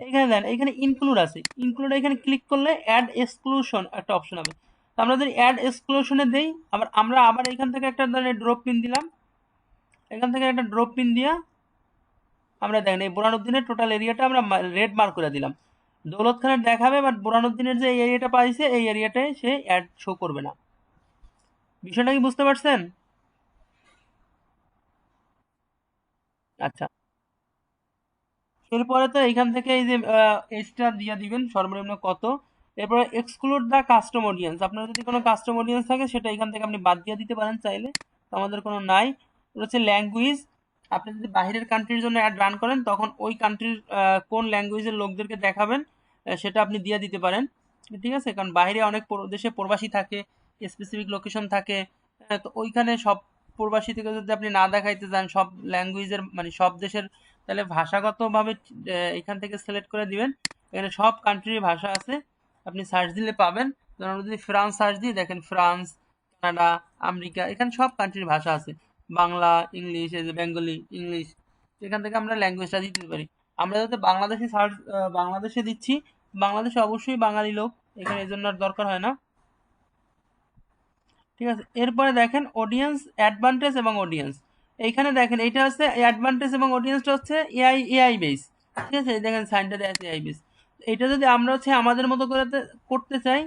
এখানে দেন, এখানে ইনক্লুড আছে, ইনক্লুড এখানে ক্লিক করলে অ্যাড এক্সক্লুশন একটা অপশন হবে। তো আমরা যদি অ্যাড এক্সক্লুশনে দেই, আবার আমরা আবার এখান থেকে একটা ধরেন ড্রপ পিন দিলাম, এখান থেকে একটা ড্রপ পিন দিয়া আমরা দেখেন এই বোরহানউদ্দিনের টোটাল এরিয়াটা আমরা রেড মার্ক করে দিলাম। দৌলত খানের দেখাবে, বাট বোরহানউদ্দিনের যে এই এরিয়াটা পাইছে এই এরিয়াটায় সে অ্যাড শো করবে না। বিষয়টা কি বুঝতে পারছেন? আচ্ছা, এরপরে তো এইখান থেকে এই যে এজটা দিয়ে দিবেন সর্বনিম্ন কত। এরপরে এক্সক্লুড দ্য কাস্টম অডিয়েন্স, আপনার যদি কোনো কাস্টম অডিয়েন্স থাকে সেটা এখান থেকে আপনি বাদ দিয়ে দিতে পারেন চাইলে, তো আমাদের কোনো নাই। এটা হচ্ছে ল্যাঙ্গুয়েজ, আপনি যদি বাইরের কান্ট্রির জন্য অ্যাড রান করেন তখন ওই কান্ট্রির কোন ল্যাঙ্গুয়েজের লোকদেরকে দেখাবেন, সেটা আপনি দিয়ে দিতে পারেন, ঠিক আছে। কারণ বাইরে অনেক দেশে প্রবাসী থাকে, স্পেসিফিক লোকেশন থাকে, তো ওইখানে সব প্রবাসী থেকে যদি আপনি না দেখাইতে চান সব ল্যাঙ্গুয়েজের মানে সব দেশের, তাহলে ভাষাগতভাবে এখান থেকে সিলেক্ট করে দিবেন। এখানে সব কান্ট্রির ভাষা আছে, আপনি সার্চ দিলে পাবেন। ধরুন আমরা যদি ফ্রান্স সার্চ দিই, দেখেন ফ্রান্স, কানাডা, আমেরিকা, এখানে সব কান্ট্রির ভাষা আছে। বাংলা, ইংলিশ, এই যে বেঙ্গলি, ইংলিশ, এখান থেকে আমরা ল্যাঙ্গুয়েজটা দিতে পারি। আমরা যাতে বাংলাদেশে সার্চ, বাংলাদেশে দিচ্ছি, বাংলাদেশে অবশ্যই বাঙালি লোক, এখানে এই জন্য আর দরকার হয় না, ঠিক আছে। এরপরে দেখেন অডিয়েন্স অ্যাডভান্টেজ এবং অডিয়েন্স, এইখানে দেখেন এইটা হচ্ছে অ্যাডভান্টেজ এবং অডিয়েন্সটা হচ্ছে এআই বেস, ঠিক আছে। এই দেখেন সাইনটা দেওয়া আছে এআই বেস। এটা যদি আমরা হচ্ছে আমাদের মতো করে করতে চাই,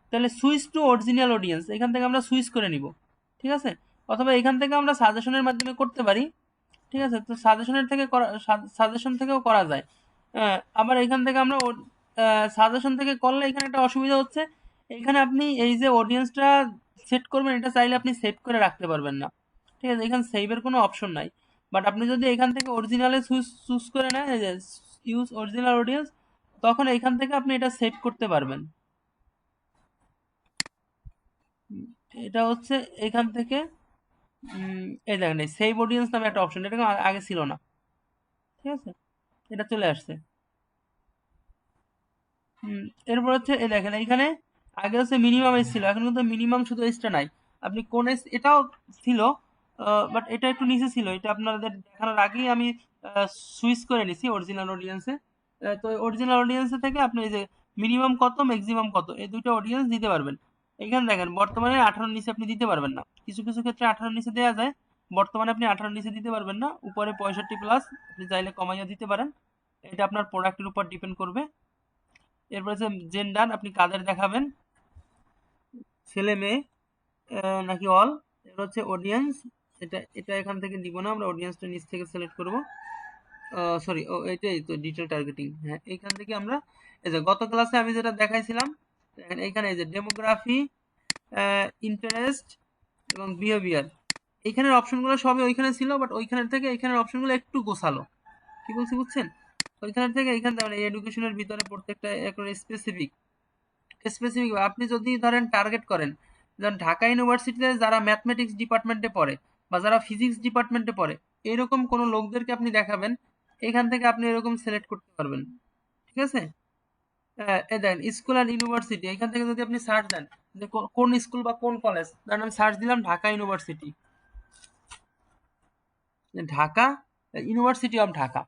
তাহলে সুইচ টু অরিজিনাল অডিয়েন্স, এখান থেকে আমরা সুইচ করে নিব, ঠিক আছে। অথবা এখান থেকে আমরা সাজেশনের মাধ্যমে করতে পারি, ঠিক আছে। তো সাজেশনের থেকে করা, সাজেশন থেকেও করা যায়। আবার এখান থেকে আমরা সাজেশন থেকে করলে এখানে একটা অসুবিধা হচ্ছে, এখানে আপনি এই যে অডিয়েন্সটা সেট করবেন, এটা চাইলে আপনি সেভ করে রাখতে পারবেন না, ঠিক আছে। এখানে সেভের কোনো অপশন নাই। বাট আপনি যদি এখান থেকে অরিজিনালে চুজ করে নেন, এই যে ইউজ অরিজিনাল অডিয়েন্স, তখন এখান থেকে আপনি এটা সেভ করতে পারবেন। উম, এটা হচ্ছে এখান থেকে এই দেখেন এই সেভ অডিয়েন্স নামে একটা অপশন, এটা কিন্তু আগে ছিল না, ঠিক আছে, এটা চলে আসছে। হুম, এরপর হচ্ছে এই দেখেন এইখানে আগে হচ্ছে মিনিমাম এজ ছিল, এখন কিন্তু মিনিমাম শুধু এজটা নাই, আপনি কোন এজ এটাও ছিল, বাট এটা একটু নিচে ছিল, এটা আপনাদের দেখানোর আগেই আমি সুইচ করে নিছি অরিজিনাল অডিয়েন্সে। তো অরিজিনাল অডিয়েন্সে থেকে আপনি এই যে মিনিমাম কত ম্যাক্সিমাম কত এই দুইটা অডিয়েন্স দিতে পারবেন। এখানে দেখেন বর্তমানে 18 নিচে আপনি দিতে পারবেন না, কিছু কিছু ক্ষেত্রে 18 নিচে দেওয়া যায়, বর্তমানে আপনি 18 নিচে দিতে পারবেন না, উপরে 65 প্লাস আপনি চাইলে কমাইয়া দিতে পারেন, এটা আপনার প্রোডাক্টের উপর ডিপেন্ড করবে। এরপর হচ্ছে জেন্ডার, আপনি কাদের দেখাবেন, ছেলে মেয়ে নাকি অল। এবার হচ্ছে অডিয়েন্স, এটা এটা এখান থেকে দিব না, আমরা অডিয়েন্সটা নিচ থেকে সিলেক্ট করব, সরি ও এটাই তো ডিটেল টার্গেটিং, হ্যাঁ এইখান থেকে আমরা এই যে গত ক্লাসে আমি যেটা দেখাইছিলাম, দেখেন এইখানে এই যে ডেমোগ্রাফি, ইন্টারেস্ট এবং বিহেভিয়ার, এইখানের অপশনগুলো সবই ওইখানে ছিল, বাট ওইখানের থেকে এইখানের অপশনগুলো একটু গোছালো, কি বলছি বুঝছেন। ওইখানের থেকে এইখান থেকে মানে এডুকেশনের ভিতরে প্রত্যেকটা একটা স্পেসিফিক, স্পেসিফিক আপনি যদি ধরেন টার্গেট করেন, যেমন ঢাকা ইউনিভার্সিটিতে যারা ম্যাথমেটিক্স ডিপার্টমেন্টে পড়ে বা যারা ফিজিক্স ডিপার্টমেন্টে পড়ে, এরকম কোনো লোকদেরকে আপনি দেখাবেন, এখান থেকে আপনি এরকম সিলেক্ট করতে পারবেন। ঠিক আছে? এই দেখেন স্কুল আর ইউনিভার্সিটি, এখান থেকে যদি আপনি সার্চ দেন যে কোন স্কুল বা কোন কলেজ, ধরেন আমি সার্চ দিলাম Dhaka university, Dhaka university of Dhaka,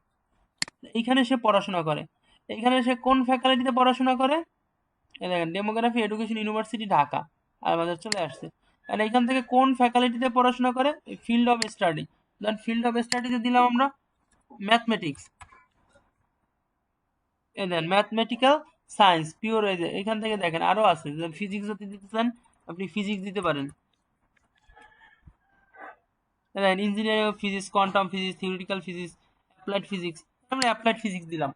এইখানে সে পড়াশোনা করে। এখানে সে কোন ফ্যাকাল্টিতে পড়াশোনা করে, এই দেখেন ডেমোগ্রাফি এডুকেশন ইউনিভার্সিটি ঢাকা, আর আমাদের চলে আসছে। আর এখান থেকে কোন ফ্যাকাল্টিতে পড়াশোনা করে, field of study, then field of স্টাডিতে দিলাম আমরা ম্যাথমেটিক্স, এই দেন ম্যাথমেটিক্যাল সায়েন্স পিওর, এই যে এখান থেকে দেখেন আরো আছে, ফিজিক্স যদি দিতে চান আপনি ফিজিক্স দিতে পারেন, then engineering of physics, quantum physics, theoretical physics, applied physics, আমরা অ্যাপ্লাইড ফিজিক্স দিলাম।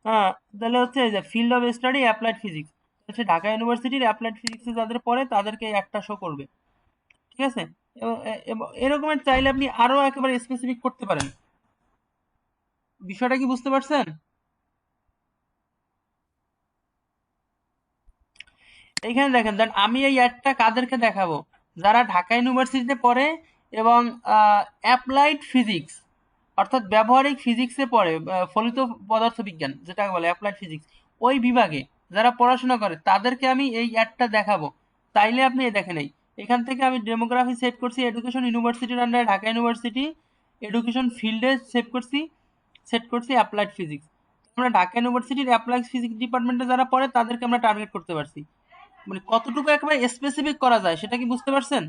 হ্যাঁ, তাহলে হচ্ছে এই যে field of study applied physics, হচ্ছে ঢাকা ইউনিভার্সিটির অ্যাপ্লাইড ফিজিক্সে যাদের পড়ে তাদেরকে একটা শো করবে। ঠিক আছে? এরকমের চাইলে আপনি আরো একেবারে স্পেসিফিক করতে পারেন। বিষয়টা কি বুঝতে পারছেন? এইখানে দেখেন, দেন আমি এই অ্যাডটা কাদেরকে দেখাবো, যারা ঢাকা ইউনিভার্সিটিতে পড়ে এবং অ্যাপ্লাইড ফিজিক্স অর্থাৎ ব্যবহারিক ফিজিক্সে পড়ে, ফলিত পদার্থবিজ্ঞান যেটাকে বলে অ্যাপ্লাইড ফিজিক্স, ওই বিভাগে যারা পড়াশোনা করে তাদেরকে আমি এই অ্যাডটা দেখাবো। তাইলে আপনি দেখেন, এখান থেকে আমি ডেমোগ্রাফি সেভ করছি এডুকেশন ইউনিভার্সিটির আন্ডারে ঢাকা ইউনিভার্সিটি, এডুকেশন ফিল্ডে সেভ করছি, সেট করছি অ্যাপ্লাইড ফিজিক্স। আমরা ঢাকা ইউনিভার্সিটির অ্যাপ্লাইড ফিজিক্স ডিপার্টমেন্টে যারা পড়ে তাদেরকে আমরা টার্গেট করতে পারছি। মানে কতটুকু একেবারে স্পেসিফিক করা যায় সেটা কি বুঝতে পারছেন?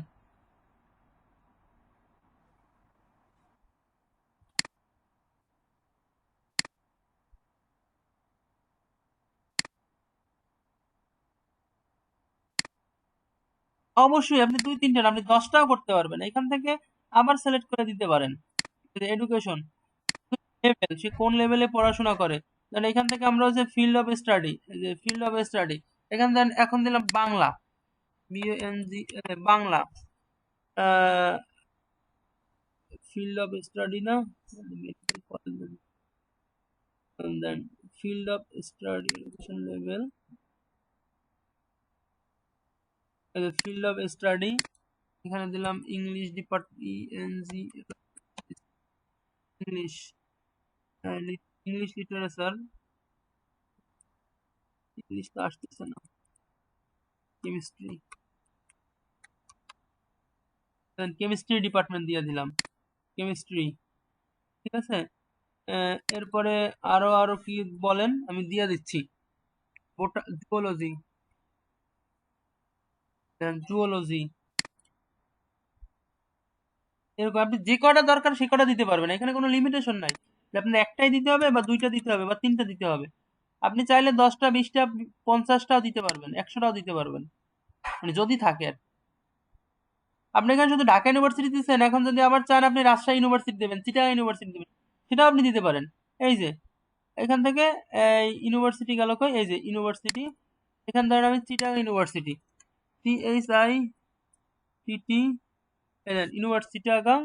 অবশ্যই আপনি 2-3টা না, আপনি 10টাও করতে পারবেন। এখান থেকে আবার সিলেক্ট করে দিতে পারেন এডুকেশন লেভেল, সে কোন লেভেলে পড়াশোনা করে। দেন এখান থেকে আমরা হচ্ছে ফিল্ড অফ স্টাডি, যে ফিল্ড অফ স্টাডি এখান দেন এখন দিলাম Bangla, BNG Bangla, field of study না, then field of study education level, field of study, এখানে দিলাম English department, ENG English, English literature, English তো আসতেছে না, কেমিস্ট্রি, কেমিস্ট্রি ডিপার্টমেন্ট দিয়ে দিলাম, কেমিস্ট্রি। ঠিক আছে? এরপরে আরো আরো কি বলেন আমি দিয়ে দিচ্ছি, জুওলজি, জুওলজি, এরকম আপনি যে কটা দরকার সে কটা দিতে পারবেন, এখানে কোনো লিমিটেশন নাই যে আপনার একটাই দিতে হবে বা দুইটা দিতে হবে বা তিনটা দিতে হবে। আপনি চাইলে 10টা 20টা 50টাও দিতে পারবেন, 100টাও দিতে পারবেন, মানে যদি থাকে আর কি। আপনি এখানে শুধু ঢাকা ইউনিভার্সিটি দিচ্ছেন, এখন যদি আবার চান আপনি রাজশাহী ইউনিভার্সিটি দেবেন, চিটাগাং ইউনিভার্সিটি দেবেন, সেটাও আপনি দিতে পারেন। এই যে এখান থেকে ইউনিভার্সিটি গেল কই, এই যে ইউনিভার্সিটি, এখান ধরেন আমি Chittagong university, CHITT, university Chittagong,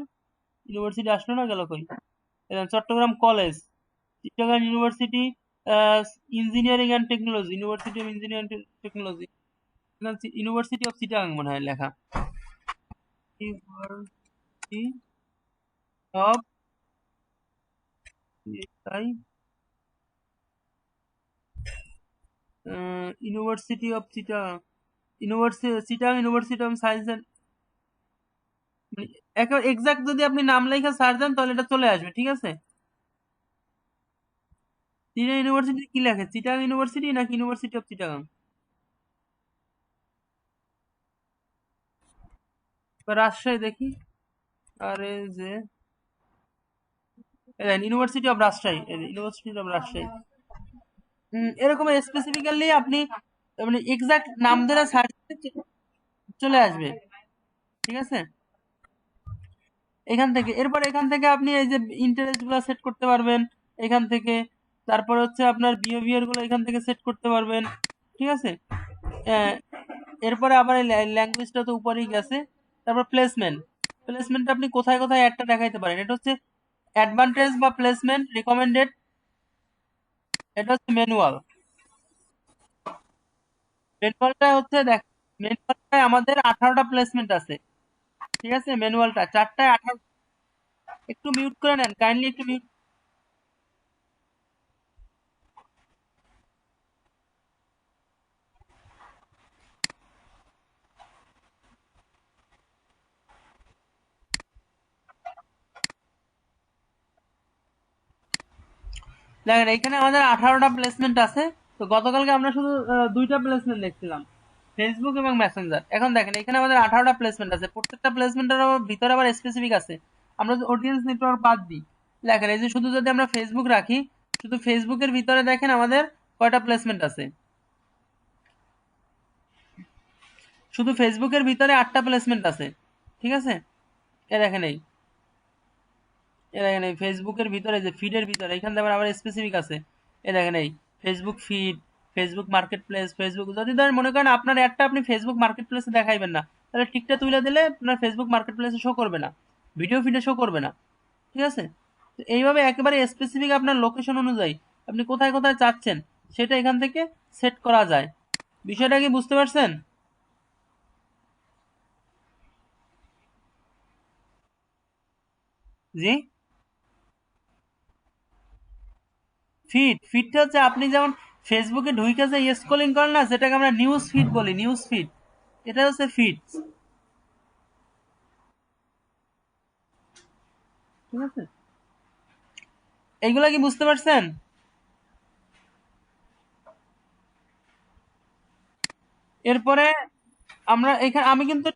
university আসলো না, গেল কই, Chattogram college, Chittagong university, engineering and technology, university of engineering technology, university of Chittagong মনে হয় লেখা, ইউনিভার্সিটি অফ, তাই university of Chittagong, university Chittagong university of science and, exact যদি আপনি নাম লেখা সার্চ দেন তাহলে এটা চলে আসবে। ঠিক আছে? চিটাগাং ইউনিভার্সিটি কি লেখে, চিটাগাং ইউনিভার্সিটি নাকি ইউনিভার্সিটি অফ চিটাগাং, বা রাজশাহী দেখি, আরে যে university of Rajshahi, university of Rajshahi, এরকম স্পেসিফিক্যালি আপনি মানে এক্সাক্ট নাম ধরে সার্চ চলে আসবে। ঠিক আছে? এখান থেকে এরপর এখান থেকে আপনি এই যে ইন্টারেস্ট গুলো সেট করতে পারবেন এখান থেকে, তারপর হচ্ছে আপনার বিহেভিয়ার গুলো এখান থেকে সেট করতে পারবেন। ঠিক আছে? আহ, এরপরে আবার এই ল্যাঙ্গুয়েজটা তো উপরেই গেছে। তারপর প্লেসমেন্ট, প্লেসমেন্ট আপনি কোথায় কোথায় একটা দেখাইতে পারেন, এটা হচ্ছে অ্যাডভান্টেজ বা প্লেসমেন্ট রিকমেন্ডেড, এটা হচ্ছে ম্যানুয়াল। ম্যানুয়ালটা হচ্ছে দেখ, ম্যানুয়ালটায় আমাদের 18টা প্লেসমেন্ট আছে, ঠিক আছে? ম্যানুয়ালটা 4টায় 18। একটু মিউট করে নেন, কাইন্ডলি একটু মিউট। দেখেন এখানে আমাদের 18টা প্লেসমেন্ট আছে। তো গতকালকে আমরা শুধু 2টা প্লেসমেন্ট দেখছিলাম, ফেসবুক এবং মেসেঞ্জার। এখন দেখেন এখানে আমাদের 18টা প্লেসমেন্ট আছে, প্রত্যেকটা প্লেসমেন্টের ভিতরে আবার স্পেসিফিক আছে। আমরা যদি অডিয়েন্স নেটওয়ার্ক বাদ দিই, দেখেন এই যে শুধু যদি আমরা ফেসবুক রাখি, শুধু ফেসবুকের ভিতরে দেখেন আমাদের কয়টা প্লেসমেন্ট আছে। শুধু ফেসবুকের ভিতরে 8টা প্লেসমেন্ট আছে, ঠিক আছে? এ দেখেন এই ফেসবুকের ভিতরে যে ফিডের ভিতরে এখানে দেখেন আবার স্পেসিফিক আছে। এই দেখেন এই Facebook feed, Facebook market place, Facebook যদি ধরেন মনে করেন আপনার অ্যাডটা আপনি ফেসবুক মার্কেট প্লেসে দেখাইবেন না, তাহলে টিকটা তুলে দিলে আপনার ফেসবুক মার্কেট প্লেসে শো করবে না, ভিডিও ফিডে শো করবে না, ঠিক আছে? তো এইভাবে একেবারে স্পেসিফিক আপনার লোকেশন অনুযায়ী আপনি কোথায় কোথায় চাচ্ছেন সেটা এখান থেকে সেট করা যায়। বিষয়টা কি বুঝতে পারছেন? জি। ফিডটা হচ্ছে আপনি যেমন ফেসবুকে ঢুকে যে স্ক্রলিং করেন না, যেটাকে আমরা নিউজ ফিড বলি, নিউজ ফিড, এটা হচ্ছে ফিড, ঠিক আছে? এইগুলা কি বুঝতে পারছেন? এরপরে আমরা এখানে আমি কিন্তু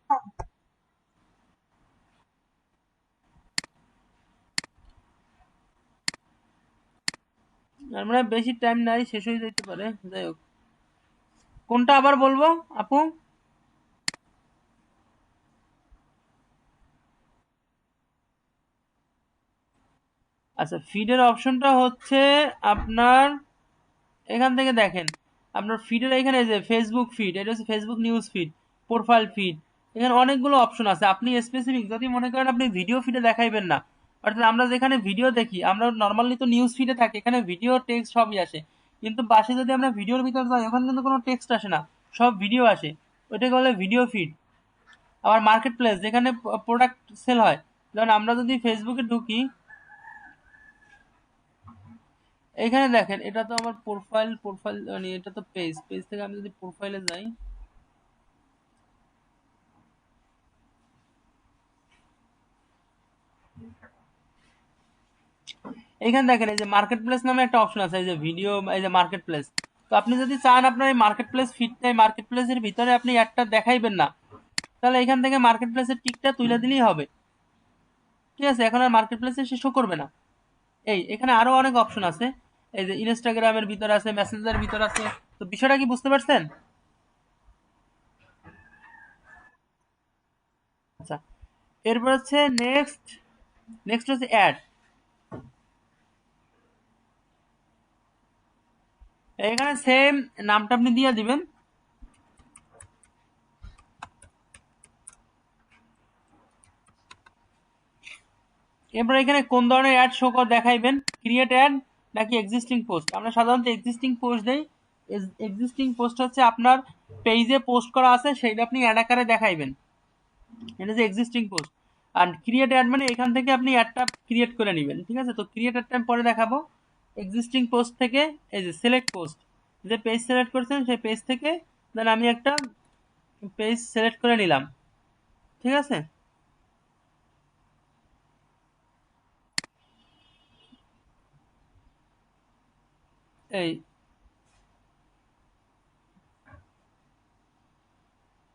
আমরা বেশি টাইম নাই, শেষ হয়ে যেতে পারে, যাই হোক। কোনটা আবার বলবো আপু? আচ্ছা, ফিডের অপশনটা হচ্ছে আপনার এখান থেকে দেখেন, আপনার ফিডের এখানে যে ফেসবুক ফিড, এটা হচ্ছে Facebook news feed, profile feed, এখানে অনেকগুলো অপশন আছে। আপনি স্পেসিফিক যদি মনে করেন আপনি ভিডিও ফিডে দেখাইবেন না, অর্থাৎ আমরা যেখানে ভিডিও দেখি, আমরা নর্মালি তো নিউজ ফিডে থাকি, এখানে ভিডিও টেক্সট সবই আসে, কিন্তু পাশে যদি আমরা ভিডিওর ভিতর যাই ওখানে কিন্তু কোনো টেক্সট আসে না, সব ভিডিও আসে, ওইটাকে বলে ভিডিও ফিড। আবার মার্কেট প্লেস যেখানে প্রোডাক্ট সেল হয়, যেমন আমরা যদি ফেসবুকে ঢুকি, এইখানে দেখেন এটা তো আমার প্রোফাইল মানে এটা তো পেজ, পেজ থেকে আমি যদি প্রোফাইলে যাই, এইখানে দেখেন এই যে মার্কেট প্লেস নামে একটা অপশন আছে, এই যে ভিডিও, এই যে মার্কেট প্লেস। তো আপনি যদি চান আপনার এই মার্কেট প্লেস ফিডটাই মার্কেট প্লেসের ভিতরে আপনি একটা দেখাইবেন না, তাহলে এখান থেকে মার্কেট প্লেসের টিকটা তুলে দিলেই হবে, ঠিক আছে? এখন আর মার্কেট প্লেসে সে শো করবে না। এখানে আরো অনেক অপশন আছে, এই যে ইনস্টাগ্রামের ভিতরে আছে, মেসেঞ্জারের ভিতরে আছে। তো বিষয়টা কি বুঝতে পারছেন? আচ্ছা, এরপর হচ্ছে নেক্সট, নেক্সট হচ্ছে অ্যাড। এখানে সেম নামটা আপনি দিয়ে দিবেন। এরপর এখানে কোন ধরনের অ্যাড শো কর দেখাইবেন, ক্রিয়েট অ্যাড নাকি এক্সিস্টিং পোস্ট। আমরা সাধারণত এক্সিস্টিং পোস্ট দেই। এক্সিস্টিং পোস্ট হচ্ছে আপনার পেজে পোস্ট করা আছে সেটা আপনি অ্যাড আকারে দেখাইবেন, এটা যে এক্সিস্টিং পোস্ট। আর ক্রিয়েট অ্যাড মানে এখান থেকে আপনি অ্যাডটা ক্রিয়েট করে নেবেন, ঠিক আছে? তো ক্রিয়েট অ্যাডটা আমি পরে দেখাবো। এক্সিস্টিং পোস্ট থেকে এই যে সিলেক্ট পোস্ট, যে পেজ সিলেক্ট করছেন সেই পেজ থেকে দেন আমি একটা পেজ সিলেক্ট করে নিলাম, ঠিক আছে? এই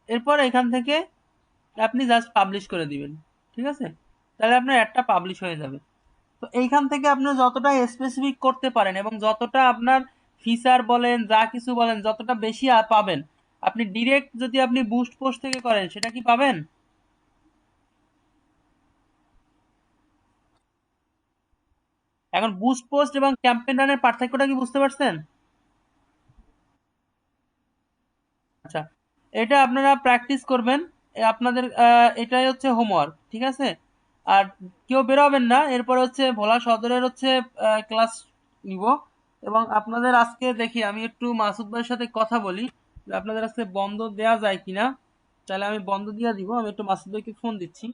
এরপর এখান থেকে আপনি জাস্ট পাবলিশ করে দিবেন, ঠিক আছে? তাহলে আপনার অ্যাডটা পাবলিশ হয়ে যাবে। তো এইখান থেকে আপনি যতটা স্পেসিফিক করতে পারেন এবং যতটা আপনার ফিচার বলেন যা কিছু বলেন যতটা বেশি পাবেন, আপনি ডিরেক্ট যদি আপনি বুস্ট পোস্ট থেকে করেন সেটা কি পাবেন? এখন বুস্ট পোস্ট এবং ক্যাম্পেইন রানের পার্থক্যটা কি বুঝতে পারছেন? আচ্ছা, এটা আপনারা প্র্যাকটিস করবেন, আপনাদের এটাই হচ্ছে হোমওয়ার্ক, ঠিক আছে? আর কেউ বেরোবেন না, এরপর হচ্ছে ভোলা সদরের হচ্ছে ক্লাস নিব। এবং আপনাদের আজকে দেখি আমি একটু মাসুদ ভাইয়ের সাথে কথা বলি, যে আপনাদের আজকে বন্ধ দেয়া যায় কিনা। তাহলে আমি বন্ধ দিয়ে দিব, আমি একটু মাসুদ ভাইকে ফোন দিচ্ছি।